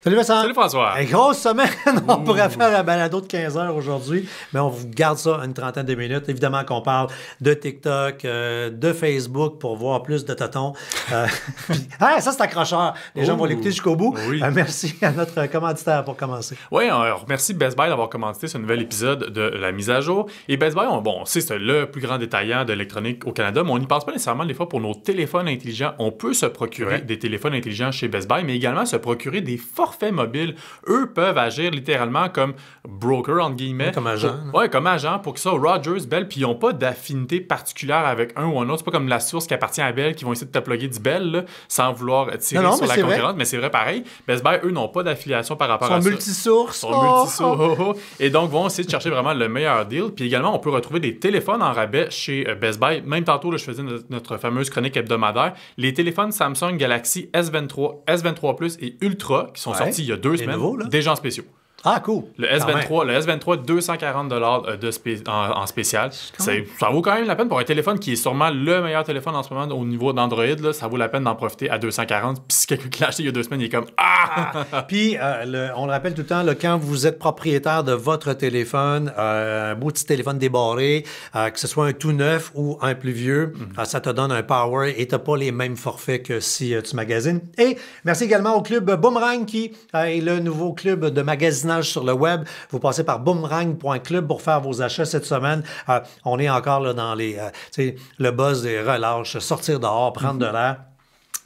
Salut Vincent. Salut François. Une grosse semaine. On pourrait faire un balado de 15 heures aujourd'hui, mais on vous garde ça une trentaine de minutes. Évidemment qu'on parle de TikTok, de Facebook pour voir plus de totons. Ça, c'est accrocheur. Les gens vont l'écouter jusqu'au bout. Oui. Merci à notre commanditaire pour commencer. Oui, on remercie Best Buy d'avoir commandité ce nouvel épisode de la mise à jour. Et Best Buy, on sait c'est le plus grand détaillant de l'électronique au Canada, mais on n'y pense pas nécessairement des fois pour nos téléphones intelligents. On peut se procurer des téléphones intelligents chez Best Buy, mais également se procurer des forfaits mobiles. Eux peuvent agir littéralement comme broker, entre guillemets. Ouais, comme agent. Oui, comme agent, pour que ça, Rogers, Bell, puis ils n'ont pas d'affinité particulière avec un ou un autre. C'est pas comme la source qui appartient à Bell qui vont essayer de te plugger du Bell là, sans vouloir tirer sur la concurrence, mais c'est vrai pareil. Best Buy, eux, n'ont pas d'affiliation par rapport à ça. Multisource. Ils sont multisources. Et donc, vont essayer de chercher vraiment le meilleur deal. Puis également, on peut retrouver des téléphones en rabais chez Best Buy. Même tantôt, là, je faisais notre fameuse chronique hebdomadaire. Les téléphones Samsung Galaxy S23, S23 Plus et Ultra, qui sont sortis il y a 2 semaines, nouveaux, déjà en spéciaux. Ah, cool. Le S23, 240 $ en spécial. Ça vaut quand même la peine pour un téléphone qui est sûrement le meilleur téléphone en ce moment au niveau d'Android. Là, ça vaut la peine d'en profiter à 240. Puis si quelqu'un qui l'a acheté il y a 2 semaines, il est comme Puis, on le rappelle tout le temps, là, quand vous êtes propriétaire de votre téléphone, un beau petit téléphone débarré, que ce soit un tout neuf ou un plus vieux, ça te donne un power et tu n'as pas les mêmes forfaits que si tu magasines. Et merci également au club Boomerang qui est le nouveau club de magasinage sur le web. Vous passez par boomerang.club pour faire vos achats cette semaine. On est encore là, dans le buzz des relâches, sortir dehors, prendre de l'air.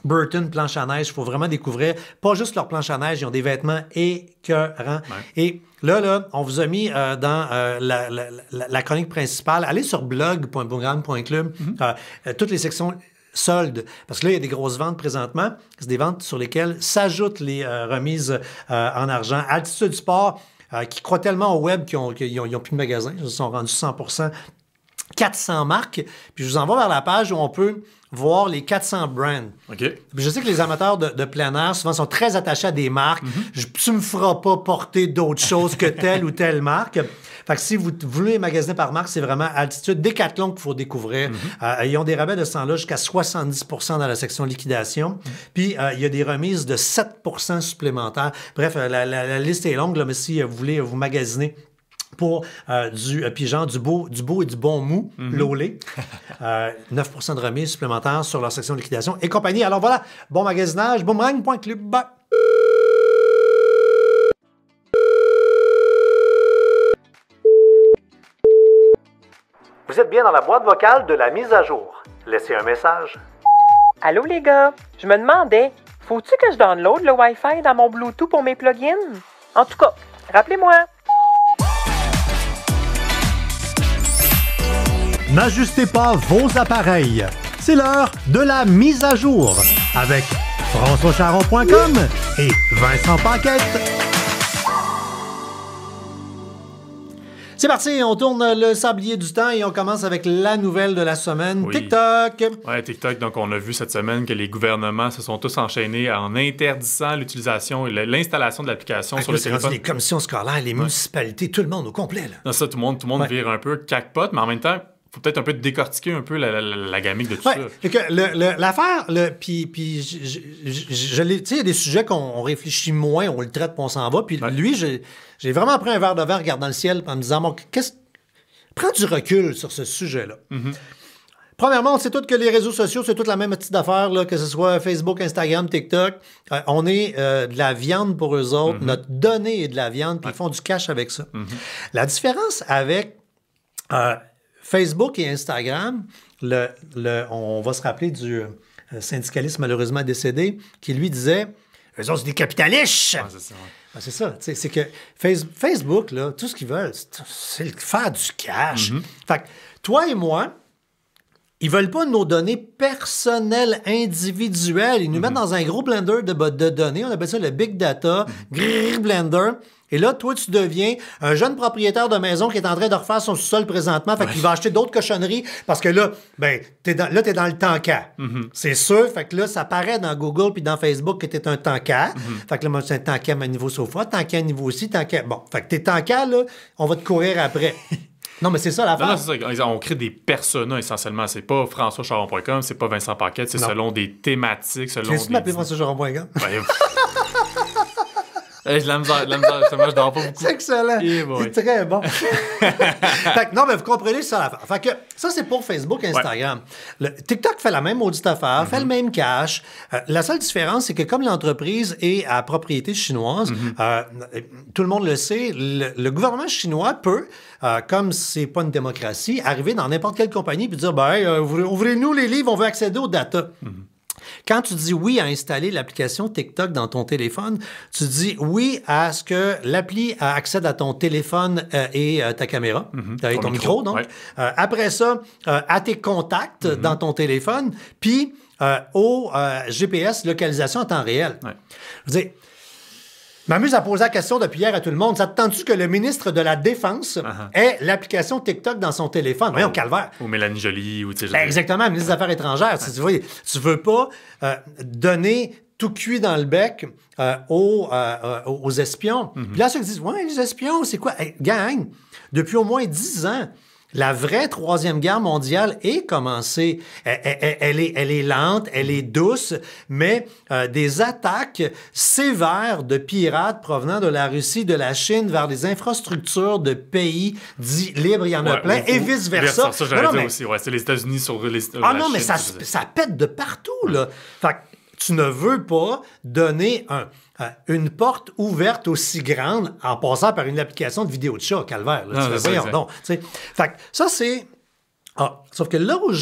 Burton, planche à neige, il faut vraiment découvrir pas juste leur planche à neige, ils ont des vêtements écœurants. Ouais. Et là, on vous a mis dans la chronique principale. Allez sur blog.boomerang.club. Toutes les sections soldes, parce que là, il y a des grosses ventes présentement. C'est des ventes sur lesquelles s'ajoutent les remises en argent. Altitude Sport, qui croient tellement au web qu'ils n'ont plus de magasin. Ils se sont rendus 100%. 400 marques. Puis je vous envoie vers la page où on peut voir les 400 brands. OK. Je sais que les amateurs de plein air, souvent, sont très attachés à des marques. Tu me feras pas porter d'autres choses que telle ou telle marque. Fait que si vous voulez magasiner par marque, c'est vraiment Altitude. Décathlon qu'il faut découvrir. Ils ont des rabais de ce temps-là jusqu'à 70% dans la section liquidation. Puis, il y a des remises de 7% supplémentaires. Bref, la liste est longue, là, mais si vous voulez vous magasiner pour du beau et du bon mou, lolé. 9% de remise supplémentaire sur leur section de liquidation et compagnie. Alors voilà, bon magasinage, boomerang.club. Vous êtes bien dans la boîte vocale de la mise à jour. Laissez un message. Allô les gars, je me demandais, faut-tu que je download le Wi-Fi dans mon Bluetooth pour mes plugins? En tout cas, rappelez-moi. N'ajustez pas vos appareils. C'est l'heure de la mise à jour avec FrançoisCharron.com et Vincent Paquette. C'est parti, on tourne le sablier du temps et on commence avec la nouvelle de la semaine, oui. TikTok. Oui, TikTok, donc on a vu cette semaine que les gouvernements se sont tous enchaînés en interdisant l'utilisation et l'installation de l'application sur le téléphone. Les commissions scolaires, les municipalités, tout le monde au complet. Là. Non, ça, tout le monde vire un peu crackpot, mais en même temps, faut peut-être un peu décortiquer un peu la gamique de tout ça. L'affaire, puis je l'ai, tu sais, il y a des sujets qu'on réfléchit moins, on le traite, puis on s'en va. Puis lui, j'ai vraiment pris un verre de verre, regarde dans le ciel, en me disant, bon, prends du recul sur ce sujet-là. Premièrement, on sait tous que les réseaux sociaux, c'est toute la même petite affaire, là, que ce soit Facebook, Instagram, TikTok. On est de la viande pour eux autres. Notre donnée est de la viande, puis ils font du cash avec ça. La différence avec Facebook et Instagram, on va se rappeler du syndicaliste malheureusement décédé qui, lui, disait « Eux autres, c'est des capitalistes! C'est ça, ouais. » C'est ça. C'est que Facebook, là, tout ce qu'ils veulent, c'est faire du cash. Fait que toi et moi, ils veulent pas nos données personnelles, individuelles. Ils nous mettent dans un gros blender de données. On appelle ça le Big Data, blender. Et là, toi, tu deviens un jeune propriétaire de maison qui est en train de refaire son sous-sol présentement. Fait qu'il va acheter d'autres cochonneries parce que là, t'es dans le tanka. C'est sûr. Fait que là, ça paraît dans Google puis dans Facebook que t'es un tanka. Fait que là, moi, c'est un tanka à niveau sofa, tanka à niveau aussi, tanka... Bon, fait que t'es tanka, là, on va te courir après. Non, mais c'est ça l'affaire. Non, c'est ça. On crée des personas essentiellement. C'est pas FrançoisCharron.com, c'est pas Vincent Paquette, c'est selon des thématiques, selon tu veux m'appeler FrançoisCharron.com? J'ai de la misère, justement, je dors pas beaucoup. C'est excellent. C'est très bon. Fait que, non, mais vous comprenez ça l'affaire. Fait que ça, c'est pour Facebook, Instagram. Le TikTok fait la même maudite affaire, fait le même cash. La seule différence, c'est que comme l'entreprise est à propriété chinoise, tout le monde le sait, le gouvernement chinois peut, comme c'est pas une démocratie, arriver dans n'importe quelle compagnie et dire, ouvrez-nous les livres, on veut accéder aux data. Quand tu dis oui à installer l'application TikTok dans ton téléphone, tu dis oui à ce que l'appli accède à ton téléphone et ta caméra, et ton micro, donc. Après ça, à tes contacts dans ton téléphone, puis au GPS, localisation en temps réel. Je veux dire, je m'amuse à poser la question depuis hier à tout le monde. Ça te tente-tu que le ministre de la Défense ait l'application TikTok dans son téléphone? Voyons, calvaire. Ou Mélanie Joly. Ou, exactement, le ministre des Affaires étrangères. Tu veux pas donner tout cuit dans le bec aux espions. Puis là, ceux qui disent, ouais, les espions, c'est quoi? Hey, gang, depuis au moins 10 ans, la vraie Troisième Guerre mondiale est commencée. Elle est lente, elle est douce, mais des attaques sévères de pirates provenant de la Russie, de la Chine, vers les infrastructures de pays dits libres, il y en a plein, et vice-versa. Ça, j'allais dire aussi. C'est les États-Unis sur les... Ah non, mais ça pète de partout, là. Fait que tu ne veux pas donner une porte ouverte aussi grande en passant par une application de vidéo de chat, calvaire. Là, voyons donc. Fait que ça, c'est... sauf que là où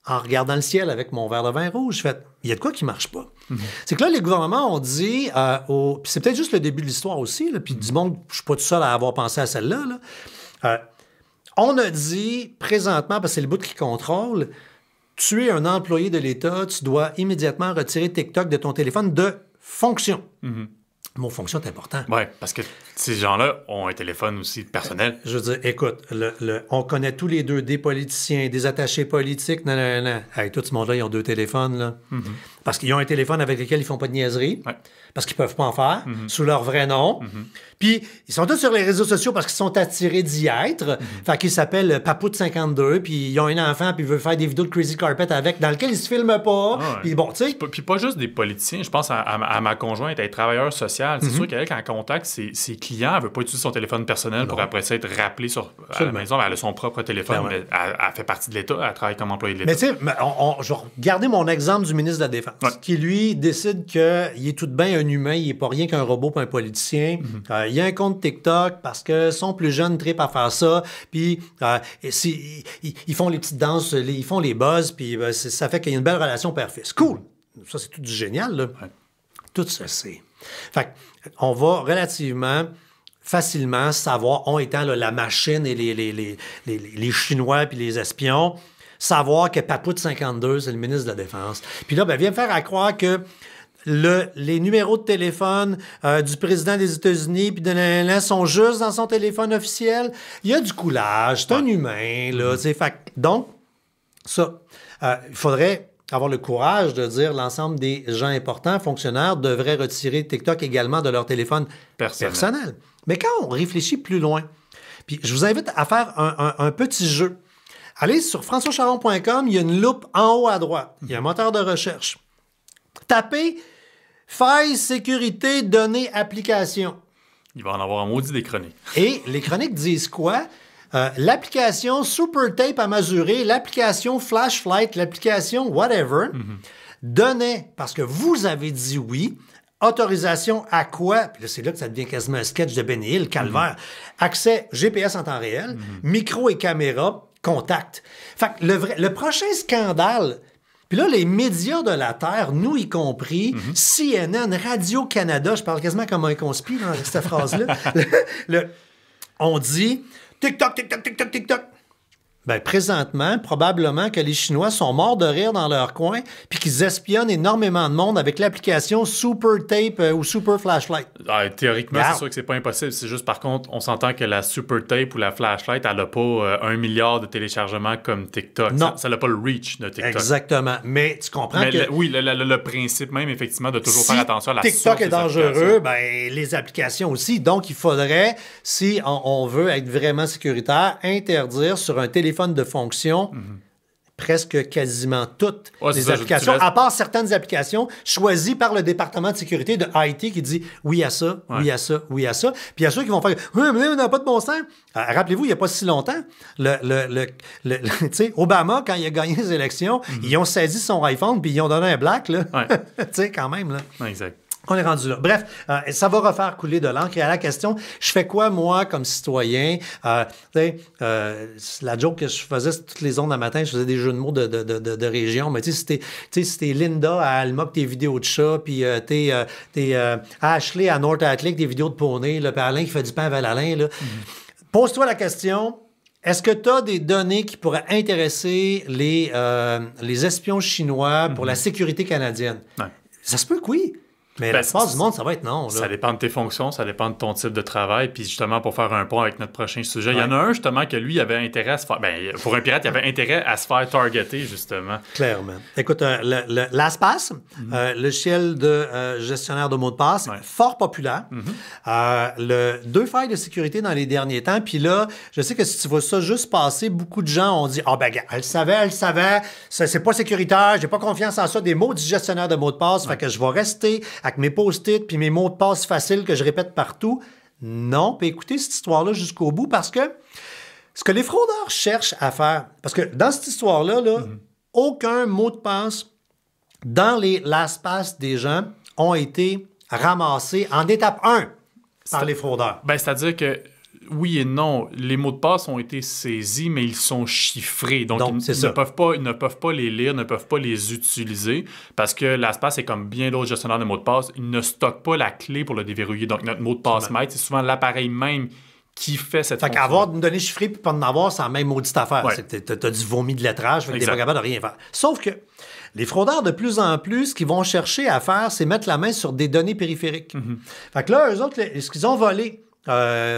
en regardant le ciel avec mon verre de vin rouge, il y a de quoi qui ne marche pas. C'est que là, les gouvernements ont dit... puis c'est peut-être juste le début de l'histoire aussi, là, puis du monde, je ne suis pas tout seul à avoir pensé à celle-là. Là. On a dit, présentement, parce que c'est le bout qui contrôle... Tu es un employé de l'État, tu dois immédiatement retirer TikTok de ton téléphone de fonction. Le mot fonction est important. Oui, parce que ces gens-là ont un téléphone aussi personnel. Je veux dire, écoute, on connaît tous les deux des politiciens, des attachés politiques. Non. Hey, tout ce monde-là, ils ont 2 téléphones. Là. Parce qu'ils ont un téléphone avec lequel ils font pas de niaiserie. Parce qu'ils peuvent pas en faire, sous leur vrai nom. Puis, ils sont tous sur les réseaux sociaux parce qu'ils sont attirés d'y être. Fait qu'ils s'appellent Papout52, puis ils ont un enfant, puis ils veulent faire des vidéos de Crazy Carpet avec, dans lequel ils se filment pas. Puis bon, tu sais... Puis pas juste des politiciens. Je pense à ma conjointe, elle est travailleuse sociale. C'est sûr qu'elle, quand elle contacte ses clients, elle veut pas utiliser son téléphone personnel pour après ça être rappelée à la maison. Elle a son propre téléphone, mais elle fait partie de l'État. Elle travaille comme employée de l'État. Mais tu sais, je vais regarder mon exemple du ministre de la Défense, qui, lui, décide qu'il est tout de bien un humain, il n'est pas rien qu'un robot pas un politicien. Il y a un compte TikTok parce que son plus jeune tripe à faire ça, puis ils font les petites danses, ils font les buzz, puis ça fait qu'il y a une belle relation père-fils. Cool! Ça, c'est tout du génial, là. Tout ça, c'est... Fait on va relativement facilement savoir, on étant là, la machine et les Chinois puis les espions, savoir que Papout52, c'est le ministre de la Défense. Puis là, viens me faire à croire que les numéros de téléphone du président des États-Unis puis de sont juste dans son téléphone officiel. Il y a du coulage, c'est un humain, là. Donc, ça, il faudrait avoir le courage de dire l'ensemble des gens importants, fonctionnaires, devraient retirer TikTok également de leur téléphone personnel. Mais quand on réfléchit plus loin, puis je vous invite à faire un petit jeu. Allez sur françoischaron.com, il y a une loupe en haut à droite. Il y a un moteur de recherche. Tapez « Faille sécurité données application ». Il va en avoir un maudit des chroniques. Et les chroniques disent quoi? L'application Super Tape à mesurer, l'application Flashlight, l'application whatever, donnait, parce que vous avez dit oui, autorisation à quoi? Puis là, c'est là que ça devient quasiment un sketch de Benny Hill, calvaire. Accès GPS en temps réel, micro et caméra, contact. Fait que le prochain scandale... Puis là, les médias de la Terre, nous y compris, CNN, Radio-Canada, je parle quasiment comme un conspi dans cette phrase-là, on dit TikTok, TikTok, TikTok, TikTok. Ben, présentement, probablement que les Chinois sont morts de rire dans leur coin puis qu'ils espionnent énormément de monde avec l'application Super Tape ou Super Flashlight. Théoriquement, c'est sûr que c'est pas impossible. C'est juste, par contre, on s'entend que la Super Tape ou la Flashlight, elle n'a pas 1 milliard de téléchargements comme TikTok. Non. Ça n'a pas le reach de TikTok. Exactement. Mais tu comprends que... le principe même, effectivement, de toujours faire attention à la source TikTok est dangereux, ben, les applications aussi. Donc, il faudrait, si on veut être vraiment sécuritaire, interdire sur un téléphone de fonction presque quasiment toutes les ça, applications, à part certaines applications choisies par le département de sécurité de IT qui dit oui à ça, oui à ça, oui à ça. Puis il y a ceux qui vont faire « Oui, mais on n'a pas de bon sens. » Rappelez-vous, il n'y a pas si longtemps, tu sais, Obama, quand il a gagné les élections, ils ont saisi son iPhone puis ils ont donné un black, là. Tu sais, quand même, là. Exact. On est rendu là. Bref, ça va refaire couler de l'encre. Et à la question, je fais quoi, moi, comme citoyen? La joke que je faisais toutes les ondes le matin, je faisais des jeux de mots de région. Mais tu sais, si t'es Linda à Alma, que tes vidéos de chat, puis t'es Ashley à North Atlantic, des vidéos de poney, là, puis Alain qui fait du pain avec Alain, là. Pose-toi la question... Est-ce que tu as des données qui pourraient intéresser les espions chinois pour la sécurité canadienne? Ouais. Ça se peut que oui. Mais la plupart du monde, ça va être non. Là. Ça dépend de tes fonctions, ça dépend de ton type de travail. Puis justement, pour faire un pont avec notre prochain sujet, il y en a un justement que lui avait intérêt à se faire... pour un pirate, il avait intérêt à se faire targeter, justement. Clairement. Écoute, LastPass, logiciel de gestionnaire de mots de passe, fort populaire. Deux failles de sécurité dans les derniers temps. Puis là, je sais que si tu vois ça juste passer, beaucoup de gens ont dit « Ah ben, elle savait, c'est pas sécuritaire, j'ai pas confiance en ça, des mots du gestionnaire de mots de passe, fait que je vais rester... avec mes post-it puis mes mots de passe faciles que je répète partout. » Non, puis écoutez cette histoire-là jusqu'au bout parce que ce que les fraudeurs cherchent à faire, parce que dans cette histoire-là, aucun mot de passe dans les LastPass des gens ont été ramassés en étape 1 par les fraudeurs. C'est-à-dire que oui et non. Les mots de passe ont été saisis, mais ils sont chiffrés. Donc ils ne peuvent pas les lire, ne peuvent pas les utiliser parce que LastPass est comme bien d'autres gestionnaires de mots de passe. Ils ne stockent pas la clé pour le déverrouiller. Donc notre mot de passe maître, c'est souvent l'appareil même qui fait cette fonction. Fait qu'avoir une donnée chiffrée puis pas en avoir, c'est la même maudite affaire. Ouais. T'as du vomi de lettrage, fait que t'es pas capable de rien faire. Sauf que les fraudeurs, de plus en plus, ce qu'ils vont chercher à faire, c'est mettre la main sur des données périphériques. Fait que là, eux autres, ce qu'ils ont volé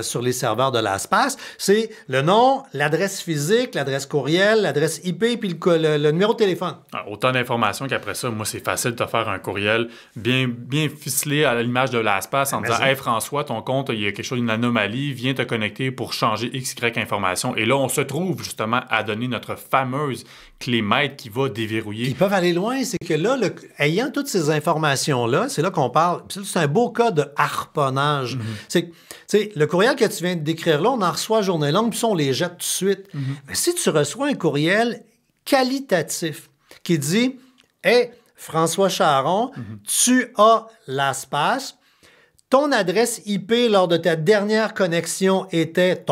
sur les serveurs de LastPass, c'est le nom, l'adresse physique, l'adresse courriel, l'adresse IP, puis le numéro de téléphone. Autant d'informations qu'après ça, moi, c'est facile de te faire un courriel bien ficelé à l'image de LastPass en disant « Hey François, ton compte, il y a quelque chose, une anomalie, viens te connecter pour changer XY information. » Et là, on se trouve justement à donner notre fameuse clé maître qui va déverrouiller. Ils peuvent aller loin, c'est que là, ayant toutes ces informations-là, c'est là qu'on parle, c'est un beau cas de harponnage. C'est le courriel que tu viens de décrire là, on en reçoit journée longue, puis ça, on les jette tout de suite. Mais si tu reçois un courriel qualitatif qui dit « Hey, François Charon, tu as LastPass, ton adresse IP lors de ta dernière connexion était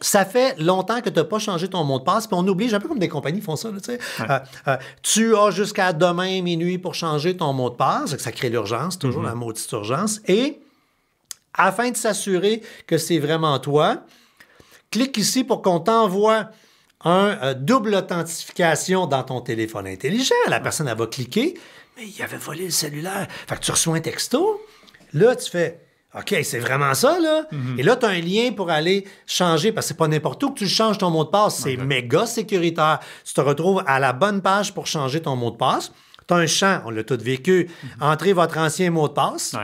ça fait longtemps que tu n'as pas changé ton mot de passe, puis on oblige, un peu comme des compagnies font ça, tu sais. Tu as jusqu'à demain minuit pour changer ton mot de passe, ça crée l'urgence, toujours la maudite urgence, et afin de s'assurer que c'est vraiment toi, clique ici pour qu'on t'envoie un double authentification dans ton téléphone intelligent. La personne, elle va cliquer, mais il avait volé le cellulaire. Fait que tu reçois un texto, là, tu fais... OK, c'est vraiment ça, là? Et là, tu as un lien pour aller changer, parce que c'est pas n'importe où que tu changes ton mot de passe. C'est méga sécuritaire. Tu te retrouves à la bonne page pour changer ton mot de passe. Tu as un champ, on l'a tout vécu. Entrez votre ancien mot de passe.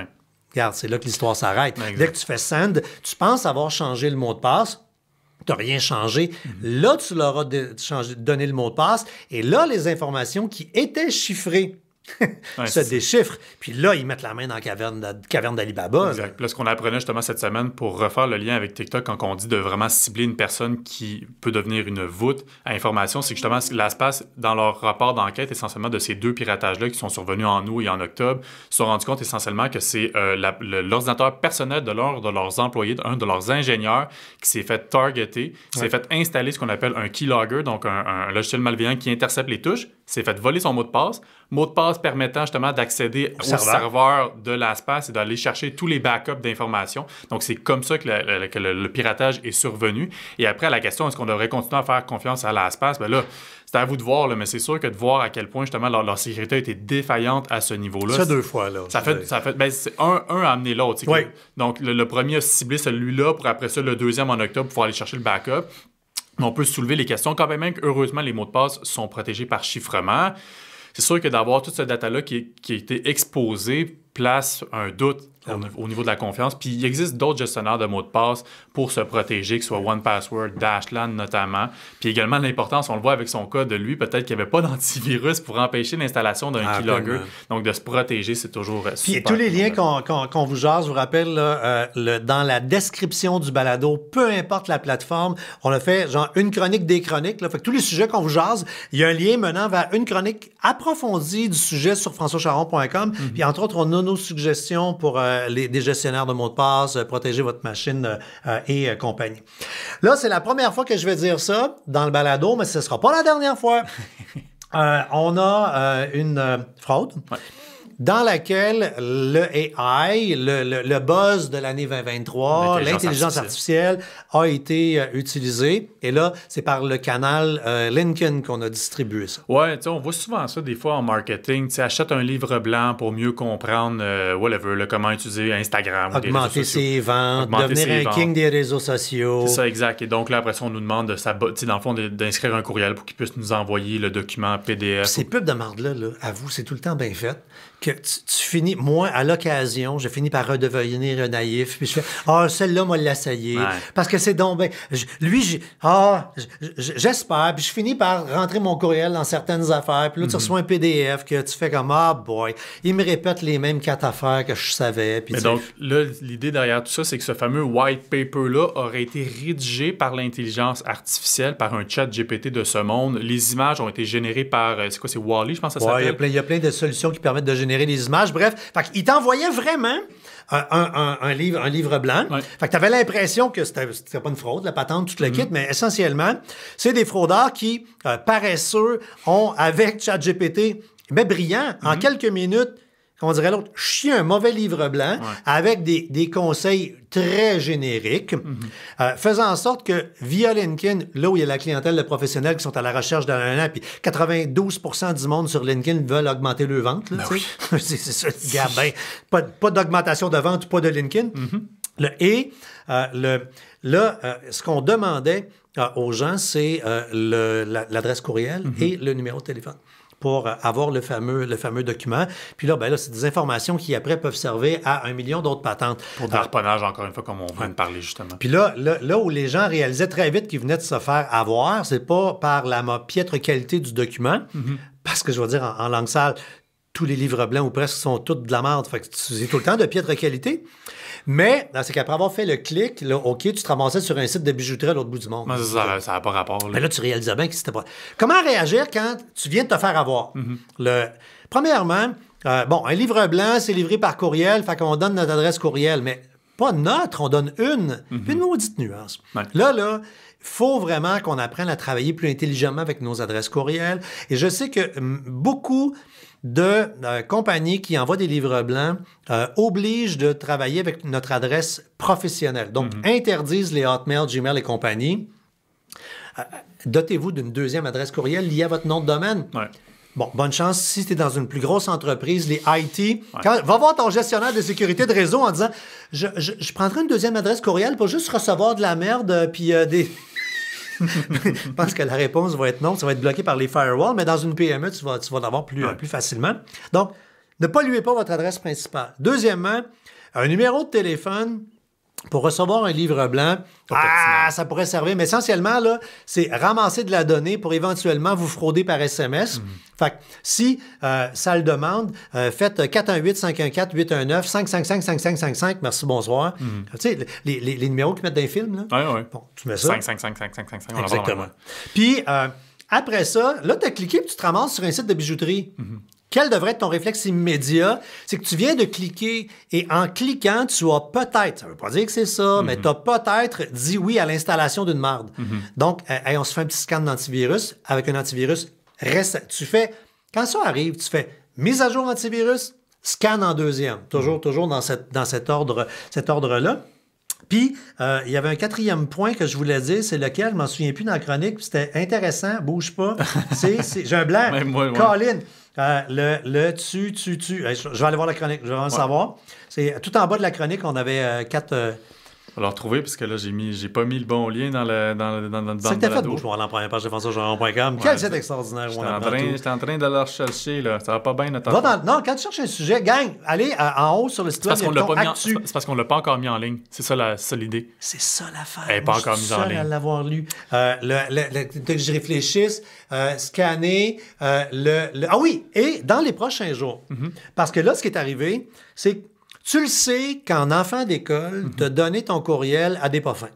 Regarde, c'est là que l'histoire s'arrête. Dès que tu fais send, tu penses avoir changé le mot de passe. Tu n'as rien changé. Là, tu leur as donné le mot de passe. Et là, les informations qui étaient chiffrées se déchiffrent. Puis là, ils mettent la main dans la caverne d'Alibaba. Exact. Là, ce qu'on apprenait justement cette semaine pour refaire le lien avec TikTok, quand on dit de vraiment cibler une personne qui peut devenir une voûte à information, c'est que justement, LastPass, dans leur rapport d'enquête essentiellement de ces deux piratages-là qui sont survenus en août et en octobre, se sont rendus compte essentiellement que c'est l'ordinateur personnel de l'un de leurs employés, un de leurs ingénieurs, qui s'est fait targeter, qui s'est fait installer ce qu'on appelle un keylogger, donc un logiciel malveillant qui intercepte les touches, s'est fait voler son mot de passe. Mot de passe permettant justement d'accéder au serveur de LastPass et d'aller chercher tous les backups d'informations. Donc, c'est comme ça que le piratage est survenu. Et après, la question, est-ce qu'on devrait continuer à faire confiance à LastPass? Bien là, c'est à vous de voir, là, mais c'est sûr que de voir à quel point justement leur sécurité a été défaillante à ce niveau-là. Ça deux fois, là. Ça fait c'est un a amené l'autre. Oui. Donc, le premier a ciblé celui-là pour après ça, le deuxième en octobre, pour aller chercher le backup. On peut soulever les questions quand même heureusement, les mots de passe sont protégés par chiffrement. C'est sûr que d'avoir toute cette data-là qui a été exposée, place un doute au niveau de la confiance. Puis il existe d'autres gestionnaires de mots de passe pour se protéger, que ce soit 1Password, Dashland notamment. Puis également l'importance, on le voit avec son cas de lui, peut-être qu'il n'y avait pas d'antivirus pour empêcher l'installation d'un keylogger. Donc de se protéger, c'est toujours super. Puis tous les liens qu'on vous jase, je vous rappelle, là, dans la description du balado, peu importe la plateforme, on a fait genre une chronique des chroniques. Là, fait que tous les sujets qu'on vous jase, il y a un lien menant vers une chronique approfondie du sujet sur françoischaron.com. Puis entre autres, on a nos suggestions pour des gestionnaires de mots de passe, protéger votre machine et compagnie. Là, c'est la première fois que je vais dire ça dans le balado, mais ce ne sera pas la dernière fois. On a une fraude. Ouais. Dans laquelle le AI, le buzz de l'année 2023, l'intelligence artificielle a été utilisé. Et là, c'est par le canal Lincoln qu'on a distribué ça. Ouais, tu sais, on voit souvent ça des fois en marketing. Tu sais, achète un livre blanc pour mieux comprendre comment utiliser Instagram. Augmenter ses ventes, devenir un king des réseaux sociaux. C'est ça, exact. Et donc là, après ça, on nous demande dans le fond, d'inscrire un courriel pour qu'il puisse nous envoyer le document PDF. Ces pubs de marde-là, à vous, c'est tout le temps bien fait. Que tu finis, moi, à l'occasion, je finis par redevenir naïf, puis je fais « celle-là, moi, l'essayer. Ouais. » Parce que c'est donc ben, j'espère, puis je finis par rentrer mon courriel dans certaines affaires, puis là, tu reçois un PDF que tu fais comme « Ah, boy, il me répète les mêmes 4 affaires que je savais. » Mais donc, là, l'idée derrière tout ça, c'est que ce fameux white paper-là aurait été rédigé par l'intelligence artificielle, par un chat GPT de ce monde. Les images ont été générées par, c'est Wall-E, je pense que ça s'appelle? Il y a plein de solutions qui permettent de générer des images. Bref, il t'envoyait vraiment un livre blanc. Ouais. Fait que tu avais l'impression que c'était pas une fraude, la patente, tout le kit, mais essentiellement, c'est des fraudeurs qui, paresseux, ont, avec ChatGPT, mais brillant, en quelques minutes, on dirait l'autre, chier un mauvais livre blanc avec des conseils très génériques, faisant en sorte que via LinkedIn, là où il y a la clientèle de professionnels qui sont à la recherche d'un an, puis 92% du monde sur LinkedIn veulent augmenter leur vente. Là, c'est ça, gars, pas d'augmentation de vente ou pas de LinkedIn. Ce qu'on demandait aux gens, c'est l'adresse courriel et le numéro de téléphone pour avoir le fameux document. Puis là, c'est des informations qui, après, peuvent servir à 1 million d'autres patentes. Pour du harponnage, encore une fois, comme on vient de parler, justement. Puis là où les gens réalisaient très vite qu'ils venaient de se faire avoir, c'est pas par la piètre qualité du document, parce que, je veux dire, en langue sale, tous les livres blancs ou presque sont tous de la merde. Fait que c'est tout le temps de piètre qualité. Mais c'est qu'après avoir fait le clic, là, OK, tu te ramassais sur un site de bijouterie à l'autre bout du monde. Ça n'a pas rapport. Là. Mais là, tu réalisais bien que c'était pas... Comment réagir quand tu viens de te faire avoir? Premièrement, un livre blanc, c'est livré par courriel, fait qu'on donne notre adresse courriel, mais pas notre, on donne une. Puis une maudite nuance. Ouais. Là, il faut vraiment qu'on apprenne à travailler plus intelligemment avec nos adresses courriels. Et je sais que beaucoup de compagnies qui envoient des livres blancs obligent de travailler avec notre adresse professionnelle. Donc, interdisent les Hotmail, Gmail et compagnie. Dotez-vous d'une deuxième adresse courriel liée à votre nom de domaine. Ouais. Bon, bonne chance si tu es dans une plus grosse entreprise, les IT. Va voir ton gestionnaire de sécurité de réseau en disant je prendrai une deuxième adresse courriel pour juste recevoir de la merde puis des... Je pense que la réponse va être non, ça va être bloqué par les firewalls, mais dans une PME, tu vas l'avoir plus facilement. Donc, ne polluez pas votre adresse principale. Deuxièmement, un numéro de téléphone pour recevoir un livre blanc, ça pourrait servir, mais essentiellement, là, c'est ramasser de la donnée pour éventuellement vous frauder par SMS. Fait que si ça le demande, faites 418-514-819-555-5555. Merci, bonsoir. Tu sais, les numéros qu'ils mettent dans les films, là. Oui. Bon, tu mets ça. 555-555. Exactement. Puis, après ça, là, tu as cliqué et tu te ramasses sur un site de bijouterie. Quel devrait être ton réflexe immédiat? C'est que tu viens de cliquer et en cliquant, tu as peut-être, ça ne veut pas dire que c'est ça, mais tu as peut-être dit oui à l'installation d'une marde. Donc, on se fait un petit scan d'antivirus. Avec un antivirus, quand ça arrive, tu fais mise à jour antivirus, scan en deuxième. Toujours dans cet ordre-là. Puis, il y avait un quatrième point que je voulais dire, c'est lequel, je m'en souviens plus dans la chronique, puis c'était intéressant, bouge pas. J'ai un blanc. Colin. Je vais aller voir la chronique, je vais en savoir. C'est tout en bas de la chronique, on avait 4 va le retrouver parce que là, j'ai pas mis le bon lien dans le bande C'est que t'as fait balado. de bouche pour aller en première page de françoisjean.com. Quel site extraordinaire. J'étais en train de le rechercher, là. Ça va pas bien, notre Non, quand tu cherches un sujet, gang, allez en haut sur le site web. C'est parce qu'on l'a pas encore mis en ligne. C'est ça l'idée. C'est ça l'affaire. Elle n'est pas encore mise en ligne. À l'avoir lu. Que je réfléchisse, scanner, Ah oui, et dans les prochains jours. Parce que là, ce qui est arrivé, c'est que tu le sais qu'en enfant d'école, tu as donné ton courriel à des pas fins.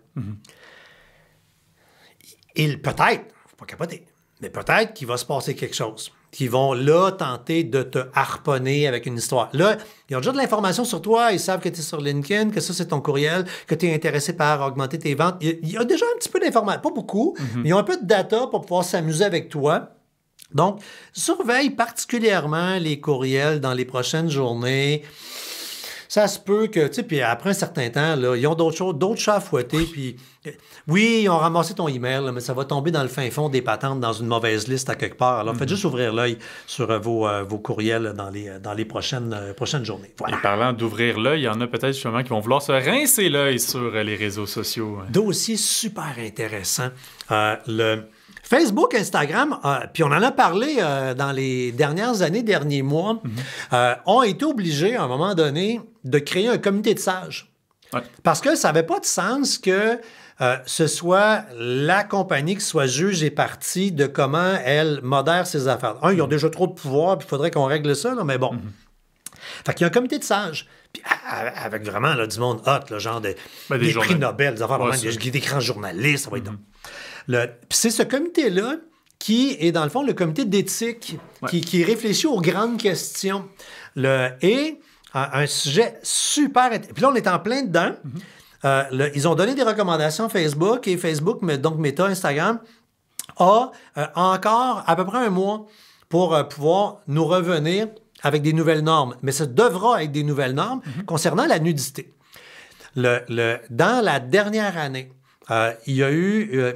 Et peut-être, faut pas capoter, mais peut-être qu'il va se passer quelque chose. Qui vont là tenter de te harponner avec une histoire. Là, ils ont déjà de l'information sur toi, ils savent que tu es sur LinkedIn, que ça c'est ton courriel, que tu es intéressé par augmenter tes ventes. Il y a déjà un petit peu d'informations, pas beaucoup, mais ils ont un peu de data pour pouvoir s'amuser avec toi. Donc, surveille particulièrement les courriels dans les prochaines journées. Ça se peut que, tu sais, puis après un certain temps, là, ils ont d'autres chats à fouetter, puis oui, ils ont ramassé ton email, là, mais ça va tomber dans le fin fond des patentes dans une mauvaise liste à quelque part. Alors, faites juste ouvrir l'œil sur vos courriels dans les prochaines journées. Voilà. Et parlant d'ouvrir l'œil, il y en a peut-être justement qui vont vouloir se rincer l'œil sur les réseaux sociaux. Dossier super intéressant. Le Facebook, Instagram, puis on en a parlé dans les derniers mois, ont été obligés à un moment donné de créer un comité de sages. Ouais. Parce que ça n'avait pas de sens que ce soit la compagnie qui soit juge et partie de comment elle modère ses affaires. Ils ont déjà trop de pouvoir, puis il faudrait qu'on règle ça, là, mais bon. Fait qu'il y a un comité de sages. Puis avec vraiment là, du monde hot, là, genre des prix Nobel, des affaires, des grands journalistes, ça va être Puis c'est ce comité-là qui est, dans le fond, le comité d'éthique qui réfléchit aux grandes questions. Et un sujet super... Puis là, on est en plein dedans. Ils ont donné des recommandations à Facebook, et Facebook, donc Meta, Instagram, a encore à peu près un mois pour pouvoir nous revenir avec des nouvelles normes. Mais ça devra être des nouvelles normes concernant la nudité. Dans la dernière année, il y a eu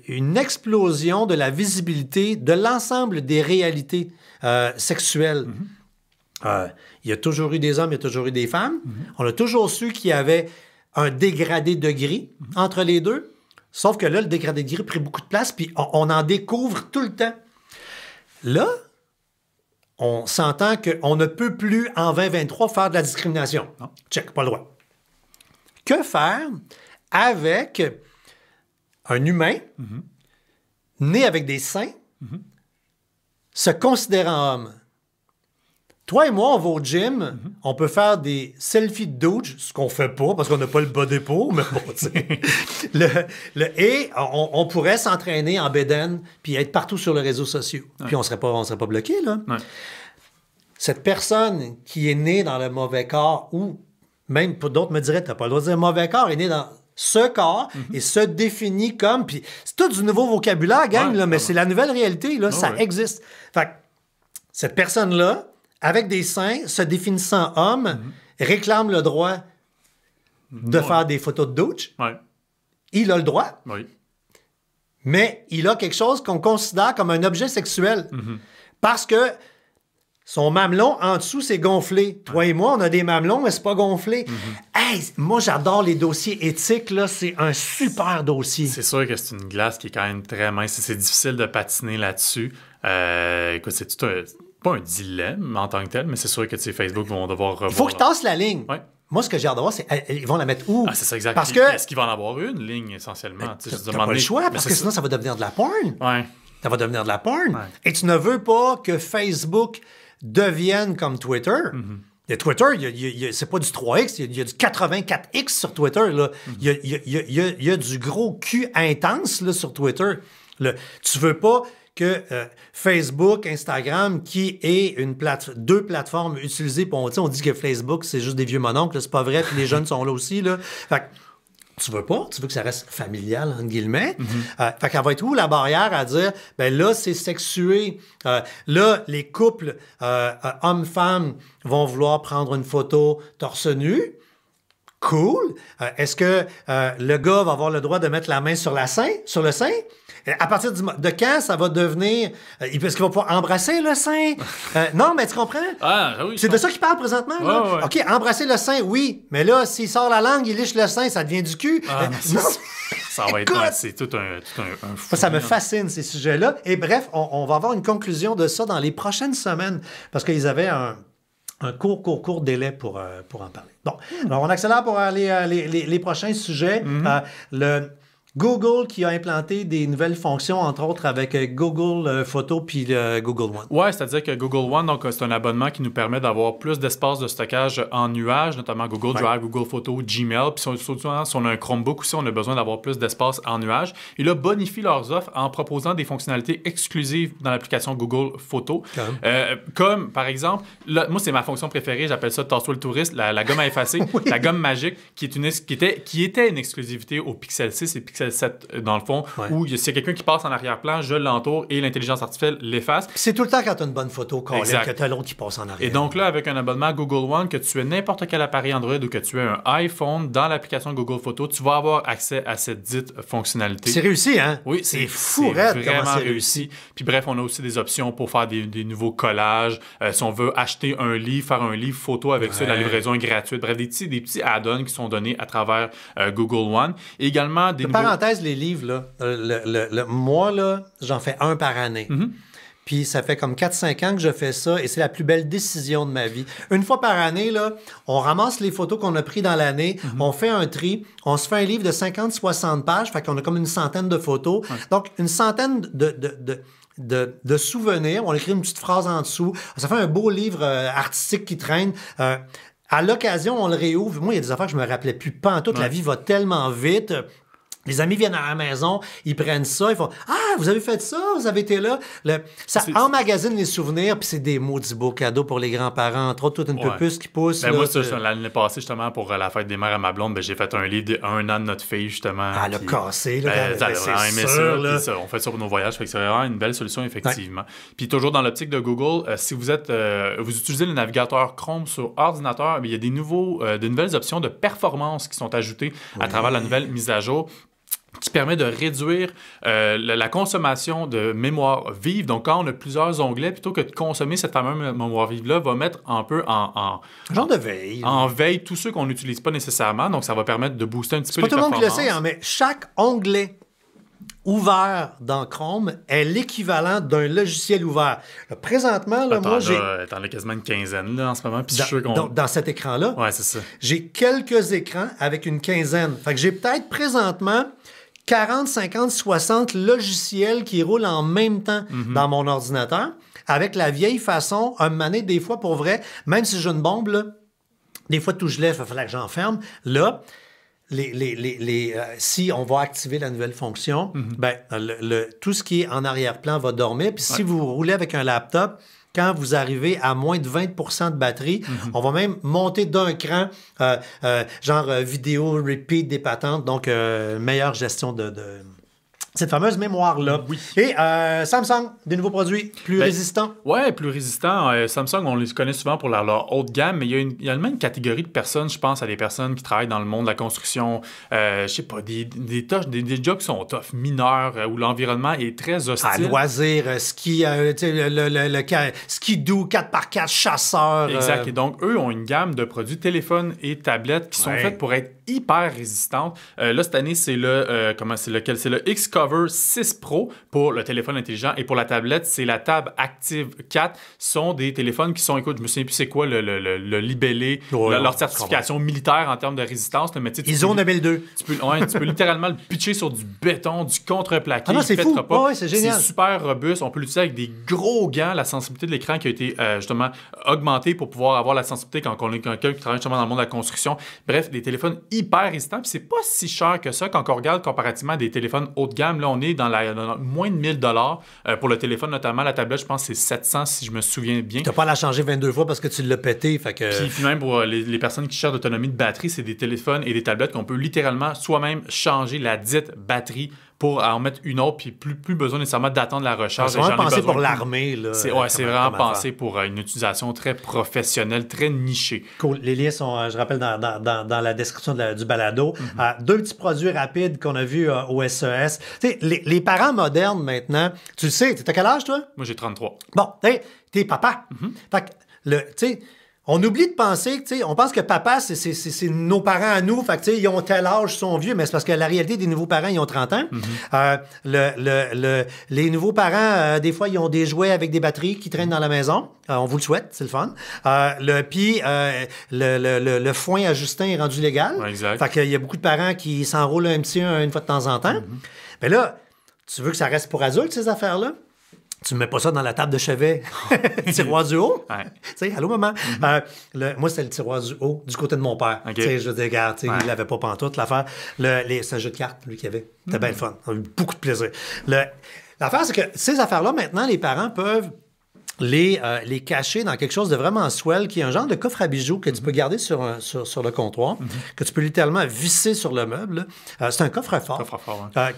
une explosion de la visibilité de l'ensemble des réalités sexuelles. Il y a toujours eu des hommes, il y a toujours eu des femmes. On a toujours su qu'il y avait un dégradé de gris entre les deux. Sauf que là, le dégradé de gris a pris beaucoup de place, puis on en découvre tout le temps. Là, on s'entend qu'on ne peut plus, en 2023, faire de la discrimination. Non. Check, pas le droit. Que faire avec un humain né avec des seins, se considérant homme? Toi et moi, on va au gym, on peut faire des selfies de douche, ce qu'on fait pas parce qu'on n'a pas le bas d'épaule, mais bon, tu sais. Et on pourrait s'entraîner en bédaine puis être partout sur les réseaux sociaux. Puis on serait pas bloqué, là. Ouais. Cette personne qui est née dans le mauvais corps, ou même pour d'autres me diraient, t'as pas le droit de dire mauvais corps, est née dans ce corps et se définit comme... Puis c'est tout du nouveau vocabulaire, gang, là, mais c'est la nouvelle réalité, là, ça existe. Fait que cette personne-là, avec des seins, se définissant homme, réclame le droit de faire des photos de douche. Ouais. Il a le droit. Oui. Mais il a quelque chose qu'on considère comme un objet sexuel. Parce que son mamelon, en dessous, c'est gonflé. Toi et moi, on a des mamelons, mais c'est pas gonflé. Hey, moi, j'adore les dossiers éthiques, là. C'est un super dossier. C'est sûr que c'est une glace qui est quand même très mince. C'est difficile de patiner là-dessus. Écoute, c'est tout pas un dilemme en tant que tel, mais c'est sûr que Facebook vont devoir revoir. Il faut qu'ils tassent la ligne. Ouais. Moi, ce que j'ai hâte de voir, c'est ils vont la mettre où? Ah, c'est ça, exact. Parce que... Est-ce qu'ils vont en avoir une ligne, essentiellement? T'as pas le choix, parce que sinon, ça va devenir de la porn. Ouais. Ça va devenir de la porn. Ouais. Et tu ne veux pas que Facebook devienne comme Twitter. Il y a Twitter, c'est pas du 3X, il y a du 84X sur Twitter. Là. Il y a du gros cul intense là, sur Twitter. Tu veux pas que Facebook, Instagram, qui est deux plateformes utilisées, puis on dit que Facebook, c'est juste des vieux mononcles, c'est pas vrai, puis les jeunes sont là aussi. Là. Fait que, tu veux que ça reste familial, entre guillemets. Fait qu'elle va être où la barrière à dire, ben là, c'est sexué. Là, les couples hommes-femmes vont vouloir prendre une photo torse nu. Cool. Est-ce que le gars va avoir le droit de mettre la main sur le sein? À partir de quand ça va devenir... Est-ce qu'il va pouvoir embrasser le sein? Non, mais tu comprends? Ah, oui. C'est de ça qu'il parle présentement, là? Ouais. OK, embrasser le sein, oui. Mais là, s'il sort la langue, il liche le sein, ça devient du cul. Non. Ça va être... C'est tout un fou. Ça me fascine, ces sujets-là. Et bref, on va avoir une conclusion de ça dans les prochaines semaines, parce qu'ils avaient un court délai pour en parler. Bon, alors on accélère pour les prochains sujets. Le Google qui a implanté des nouvelles fonctions, entre autres avec Google Photos puis Google One. Oui, c'est-à-dire que Google One, donc, c'est un abonnement qui nous permet d'avoir plus d'espace de stockage en nuage, notamment Google Drive, Google Photos, Gmail. Puis surtout, si on a un Chromebook aussi, on a besoin d'avoir plus d'espace en nuage. Et là, bonifie leurs offres en proposant des fonctionnalités exclusives dans l'application Google Photos. Comme, par exemple, là, moi, c'est ma fonction préférée, j'appelle ça Tasse-toi le touriste, la gomme à effacer, la gomme magique, qui était une exclusivité au Pixel 6 et Pixel 7, dans le fond, où s'il y a quelqu'un qui passe en arrière-plan, je l'entoure et l'intelligence artificielle l'efface. C'est tout le temps quand tu as une bonne photo, Colin, que tu as l'autre qui passe en arrière. Et donc là, avec un abonnement Google One, que tu aies n'importe quel appareil Android ou que tu aies un iPhone, dans l'application Google Photos, tu vas avoir accès à cette dite fonctionnalité. C'est réussi, hein? Oui, c'est fou, raide, vraiment comment c'est réussi. Puis bref, on a aussi des options pour faire des nouveaux collages. Si on veut acheter un livre, faire un livre photo avec ça, la livraison est gratuite. Bref, des petits add-ons qui sont donnés à travers Google One. Et également des parenthèse, les livres, là, moi, là, j'en fais un par année. Puis ça fait comme 4-5 ans que je fais ça et c'est la plus belle décision de ma vie. Une fois par année, là, on ramasse les photos qu'on a prises dans l'année, on fait un tri, on se fait un livre de 50-60 pages, fait qu'on a comme une centaine de photos. Donc, une centaine de souvenirs. On écrit une petite phrase en dessous. Ça fait un beau livre artistique qui traîne. À l'occasion, on le réouvre. Moi, il y a des affaires que je me rappelais plus pantoute. La vie va tellement vite. Les amis viennent à la maison, ils prennent ça, ils font « Ah, vous avez fait ça, vous avez été là. » Ça emmagasine les souvenirs, puis c'est des maudits beaux cadeaux pour les grands-parents, entre autres, toute une puce qui pousse. Ben moi, l'année passée, justement, pour la fête des mères à ma blonde, j'ai fait un livre de 1 an de notre fille, justement. Ah, le cassé, là. Elle a vraiment aimé ça. On fait ça pour nos voyages, fait que c'est vraiment une belle solution, effectivement. Puis toujours dans l'optique de Google, si vous utilisez le navigateur Chrome sur ordinateur, il y a de nouvelles options de performance qui sont ajoutées à travers la nouvelle mise à jour, qui permet de réduire la consommation de mémoire vive. Donc, quand on a plusieurs onglets, plutôt que de consommer cette fameuse mémoire vive-là, va mettre un peu en genre de veille. En veille tous ceux qu'on n'utilise pas nécessairement. Donc, ça va permettre de booster un petit peu les performances. C'est pas tout le monde qui le performances. sait, hein, mais chaque onglet ouvert dans Chrome est l'équivalent d'un logiciel ouvert. Là, présentement, là, moi, j'ai... T'en as quasiment une quinzaine là, en ce moment. Puis dans cet écran-là, ouais, c'est ça. J'ai quelques écrans avec une quinzaine. Fait que j'ai peut-être présentement 40, 50, 60 logiciels qui roulent en même temps dans mon ordinateur, avec la vieille façon, un moment donné, des fois, pour vrai, même si j'ai une bombe, là, des fois, tout gelé, il va falloir que j'enferme. Là, si on va activer la nouvelle fonction, tout ce qui est en arrière-plan va dormir. Puis si vous roulez avec un laptop, quand vous arrivez à moins de 20% de batterie, on va même monter d'un cran, vidéo, repeat, des patentes, donc meilleure gestion de cette fameuse mémoire-là. Oui. Et Samsung, des nouveaux produits plus résistants. Oui, plus résistants. Samsung, on les connaît souvent pour leur haut de gamme, mais il y a même une catégorie de personnes, je pense à des personnes qui travaillent dans le monde de la construction, je sais pas, des jobs qui sont tough, mineurs, où l'environnement est très hostile. À loisir, ski, skidoo, 4x4, chasseur. Exact. Et donc, eux ont une gamme de produits téléphones et tablettes qui sont faites pour être hyper résistantes. Là, cette année, c'est le Xcover 6 Pro pour le téléphone intelligent et pour la tablette, c'est la Tab Active 4. Ce sont des téléphones qui sont, écoute, je me souviens plus c'est quoi le libellé, leur certification militaire en termes de résistance. Mais ISO 9002. Tu peux littéralement le pitcher sur du béton, du contreplaqué. Ah non, c'est fou. Pas. Ouais, c'est génial. C'est super robuste. On peut l'utiliser avec des gros gants. La sensibilité de l'écran qui a été justement augmentée pour pouvoir avoir la sensibilité quand on est quelqu'un qui travaille justement dans le monde de la construction. Bref, des téléphones hyper résistants. Puis c'est pas si cher que ça quand on regarde comparativement à des téléphones haut de gamme. Là, on est dans moins de 1000 $ pour le téléphone, notamment la tablette. Je pense que c'est 700 si je me souviens bien. Tu n'as pas à la changer 22 fois parce que tu l'as pété. Fait que... Puis même pour les personnes qui cherchent d'autonomie de batterie, c'est des téléphones et des tablettes qu'on peut littéralement soi-même changer la dite batterie pour en mettre une autre, puis plus besoin nécessairement d'attendre la recharge. C'est vraiment pensé pour l'armée. C'est vraiment pensé pour une utilisation très professionnelle, très nichée. Cool. Les liens sont, je rappelle, dans la description du balado. Deux petits produits rapides qu'on a vus au SES. Tu sais, les parents modernes maintenant, tu le sais, t'as quel âge, toi? Moi, j'ai 33. Bon, t'es papa. Fait que, tu sais, on oublie de penser, tu sais, on pense que papa, c'est nos parents à nous. Fait que, tu sais, ils ont tel âge, ils sont vieux, mais c'est parce que la réalité des nouveaux parents, ils ont 30 ans. Les nouveaux parents, des fois, ils ont des jouets avec des batteries qui traînent dans la maison. On vous le souhaite, c'est le fun. Le foin à Justin est rendu légal. Ouais, exact. Fait qu'il y a beaucoup de parents qui s'enroulent un petit une fois de temps en temps. Mais là, tu veux que ça reste pour adultes, ces affaires-là? Tu ne mets pas ça dans la table de chevet, tiroir du haut. Ouais. Tu sais, allô, maman. Moi, c'était le tiroir du haut, du côté de mon père. Okay. Tu sais, je dis, regarde, il l'avait pas pantoute, l'affaire. C'est un jeu de cartes, lui, qu'il avait. C'était bien le fun. On a eu beaucoup de plaisir. L'affaire, c'est que ces affaires-là, maintenant, les parents peuvent les cacher dans quelque chose de vraiment swell, qui est un genre de coffre à bijoux que tu peux garder sur le comptoir, que tu peux littéralement visser sur le meuble. C'est un coffre-fort,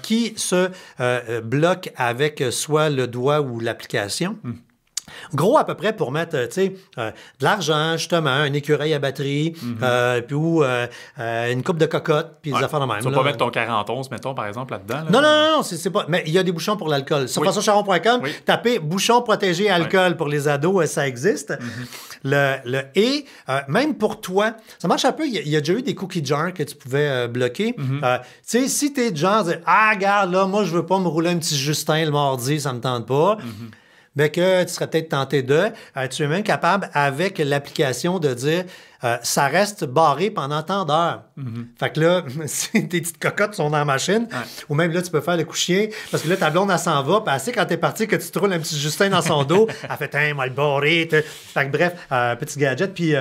qui se bloque avec soit le doigt ou l'application. Gros à peu près pour mettre, tu sais, de l'argent, justement, un écureuil à batterie, puis ou une coupe de cocotte, puis des affaires de même. Tu vas pas mettre ton 41, mettons, par exemple, là-dedans? Là? Non, c'est pas... Mais il y a des bouchons pour l'alcool. Sur françoischaron.com, tapez « bouchons protégés alcool » pour les ados, ça existe. Même pour toi, ça marche un peu, il y a déjà eu des cookie jars que tu pouvais bloquer. Tu sais, si t'es de genre, regarde, là, moi, je veux pas me rouler un petit Justin le mardi, ça me tente pas. Mais que tu serais peut-être tenté tu es même capable, avec l'application, de dire ça reste barré pendant tant d'heures. Fait que là, si tes petites cocottes sont dans la machine, ou même là, tu peux faire le couchier, parce que là, ta blonde, elle s'en va, puis elle sait quand t'es parti que tu te roules un petit Justin dans son dos, elle fait « Tiens, moi, le barré! » Fait que bref, petit gadget, puis...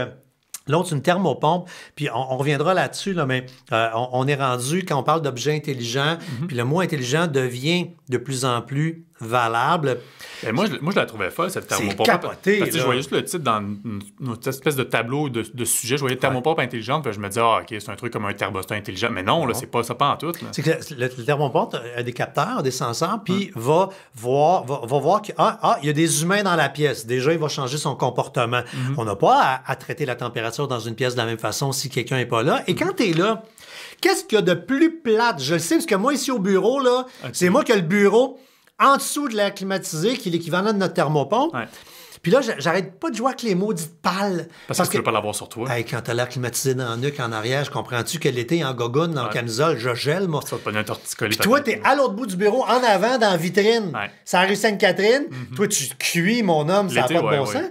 L'autre, c'est une thermopompe. Puis on reviendra là-dessus, là, mais on est rendu, quand on parle d'objets intelligents, puis le mot intelligent devient de plus en plus valable. Et moi, je la trouvais folle, cette thermopompe. C'est capoté, parce que je voyais juste le titre dans une espèce de tableau de sujet. Je voyais thermopompe intelligente, puis je me disais, OK, c'est un truc comme un thermostat intelligent. Mais non, là, c'est pas ça pas en tout. Là. C'est que le thermopompe a des capteurs, des sensors, puis va voir qu'il y a des humains dans la pièce. Déjà, il va changer son comportement. On n'a pas à traiter la température dans une pièce de la même façon si quelqu'un n'est pas là. Et quand tu es là, qu'est-ce qu'il y a de plus plate? Je le sais, parce que moi, ici au bureau, là, c'est moi qui ai le bureau en dessous de l'air climatisé, qui est l'équivalent de notre thermopompe. Puis là, j'arrête pas de jouer avec les maudites pales. Parce que tu veux pas l'avoir sur toi. Hey, quand t'as l'air climatisé dans le nuque, en arrière, je comprends-tu que l'été, en gogoune, dans le camisole, je gèle, moi. Ça va te pogner un torticolis. Puis toi, t'es à l'autre bout du bureau, en avant, dans la vitrine. C'est la rue Sainte-Catherine. Toi, tu cuis, mon homme, ça n'a pas de bon sens.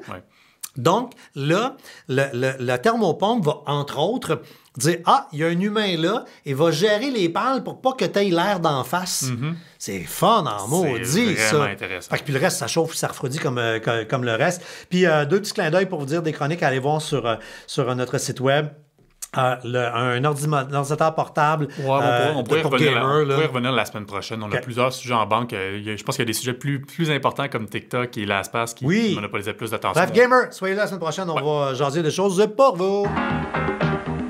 Donc, là, la thermopompe va, entre autres, dire « il y a un humain là » et va gérer les pales pour pas que tu aies l'air d'en face. C'est fun en maudit, ça. C'est vraiment intéressant. Fait que puis le reste, ça chauffe, ça refroidit comme le reste. Puis deux petits clins d'œil pour vous dire des chroniques à aller voir sur notre site web. Un ordinateur portable on pourrait pour gamer. On pourrait revenir la semaine prochaine. On a plusieurs sujets en banque. Je pense qu'il y a des sujets plus importants comme TikTok et LastPass qui monopolisaient plus d'attention. Bref, gamer, soyez là la semaine prochaine. On va jaser des choses pour vous.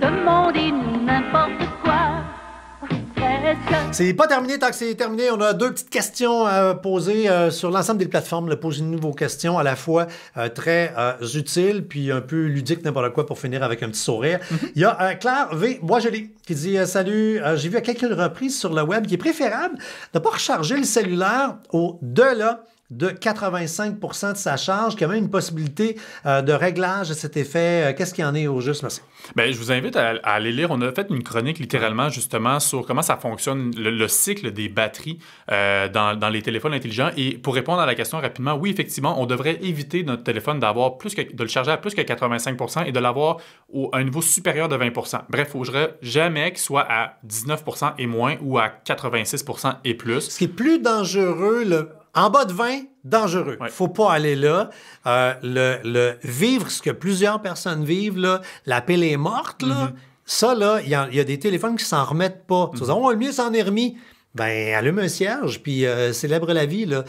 Demandez-nous n'importe quoi. C'est pas terminé tant que c'est terminé. On a deux petites questions à poser sur l'ensemble des plateformes. Posez-nous vos questions à la fois très utiles puis un peu ludiques, n'importe quoi, pour finir avec un petit sourire. Il y a Claire V. Boisjoli qui dit Salut, j'ai vu à quelques reprises sur le web qu'il est préférable de ne pas recharger le cellulaire au-delà de 85% de sa charge, qu'il y a même une possibilité de réglage de cet effet. Qu'est-ce qu'il y en est au juste, merci? Bien, je vous invite à aller lire. On a fait une chronique littéralement justement sur comment ça fonctionne, le cycle des batteries dans les téléphones intelligents. Et pour répondre à la question rapidement, oui, effectivement, on devrait éviter notre téléphone de le charger à plus que 85% et de l'avoir à un niveau supérieur de 20%. Bref, il ne faudrait jamais qu'il soit à 19% et moins ou à 86% et plus. Ce qui est plus dangereux, en bas de 20, dangereux. Il ne faut pas aller là. Vivre ce que plusieurs personnes vivent, là, la pile est morte, là. Ça, là, il y a des téléphones qui s'en remettent pas. Tu dis, le mien s'en est remis. Ben, allume un cierge, puis célèbre la vie, là.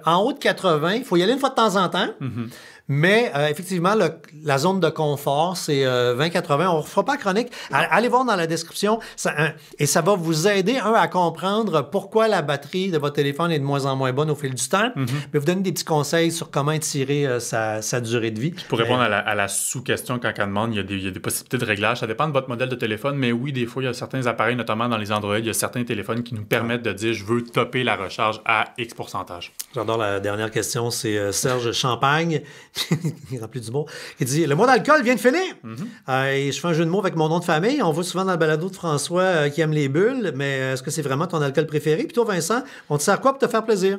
En haut de 80, il faut y aller une fois de temps en temps. Mais effectivement, la zone de confort, c'est 20-80. On ne refera pas la chronique. Allez voir dans la description. Et ça va vous aider, à comprendre pourquoi la batterie de votre téléphone est de moins en moins bonne au fil du temps. Mais vous donner des petits conseils sur comment étirer sa durée de vie. Pour répondre à la sous-question quand on demande, il y a des possibilités de réglage. Ça dépend de votre modèle de téléphone, mais oui, des fois, il y a certains appareils, notamment dans les Android, il y a certains téléphones qui nous permettent de dire « je veux topper la recharge à X pourcentage ». J'adore la dernière question, c'est Serge Champagne, il est rempli d'humour, qui dit « Le mois d'alcool vient de finir! Et je fais un jeu de mots avec mon nom de famille. On voit souvent dans le balado de François qui aime les bulles, mais est-ce que c'est vraiment ton alcool préféré? Puis toi, Vincent, on te sert quoi pour te faire plaisir? »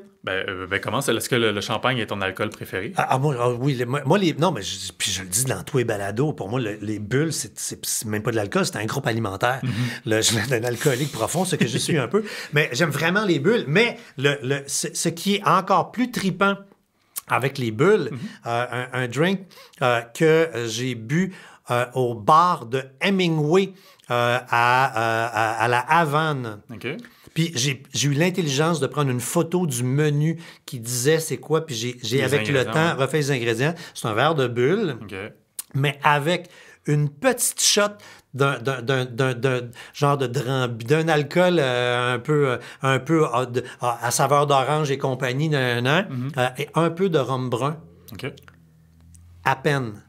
Comment c'est? Est-ce que le champagne est ton alcool préféré? Oui, non, mais puis je le dis dans tous les balados, pour moi, les bulles, c'est même pas de l'alcool, c'est un groupe alimentaire. Je suis un alcoolique profond, ce que je suis un peu. Mais j'aime vraiment les bulles. Mais ce qui est encore plus tripant avec les bulles, un drink que j'ai bu au bar de Hemingway à la Havane. OK. Puis j'ai eu l'intelligence de prendre une photo du menu qui disait c'est quoi, puis j'ai avec le temps refait les ingrédients. C'est un verre de bulle, mais avec une petite shot d'un genre d'un alcool un peu à saveur d'orange et compagnie, et un peu de rhum brun. À peine.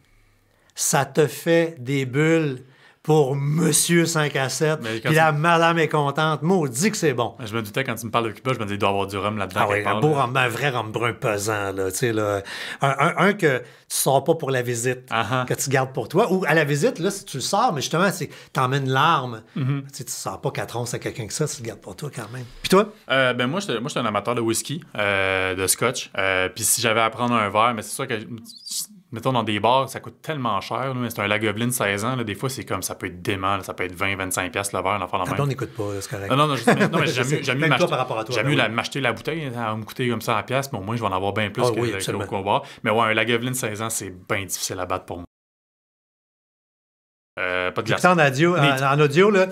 Ça te fait des bulles pour Monsieur 5 à 7. Puis la madame est contente. Maudit que c'est bon. Je me doutais quand tu me parles de Cuba, je me disais, il doit y avoir du rhum là-dedans. Ah oui, un vrai rhum brun pesant. Là, là. Un que tu sors pas pour la visite, que tu gardes pour toi. Ou à la visite, là, si tu le sors, mais justement, c'est t'emmènes l'arme. Tu sors pas 4 onces à quelqu'un que ça, tu le gardes pour toi quand même. Puis toi? Moi, je suis un amateur de whisky, de scotch. Puis si j'avais à prendre un verre, mais c'est sûr que... Mettons, dans des bars, ça coûte tellement cher. Là, mais c'est un Lagavulin 16 ans. Là, des fois, c'est comme ça peut être dément. Là, ça peut être 20-25$ le verre. On n'écoute pas, c'est correct. Non, mais j'aime mieux m'acheter la bouteille. Ça va me coûter comme ça à pièce, mais au moins, je vais en avoir bien plus qu'au bar. Mais ouais, un Lagavulin 16 ans, c'est bien difficile à battre pour moi. Pas de glace. En audio, là,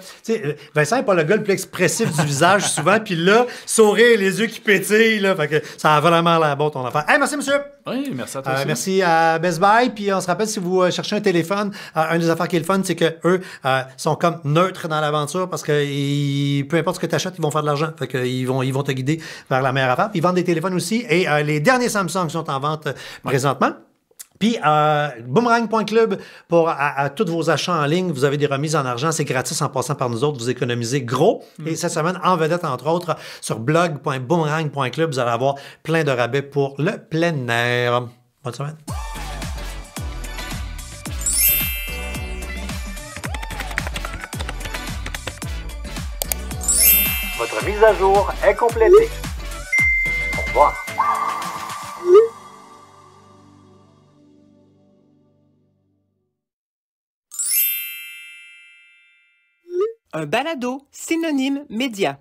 Vincent n'est pas le gars le plus expressif du visage souvent, puis là, sourire, les yeux qui pétillent, là, fait que ça a vraiment l'air bon ton affaire. Hey, merci monsieur! Oui, merci à toi aussi. Merci à Best Buy, puis on se rappelle, si vous cherchez un téléphone, un des affaires qui est le fun, c'est qu'eux sont comme neutres dans l'aventure, parce que peu importe ce que tu achètes, ils vont faire de l'argent, fait qu'ils vont te guider vers la meilleure affaire. Ils vendent des téléphones aussi, et les derniers Samsung sont en vente présentement. Puis, boomerang.club pour à tous vos achats en ligne, vous avez des remises en argent, c'est gratis en passant par nous autres, vous économisez gros. Et cette semaine, en vedette, entre autres, sur blog.boomerang.club, vous allez avoir plein de rabais pour le plein air. Bonne semaine. Votre mise à jour est complétée. Au revoir. Un balado synonyme média.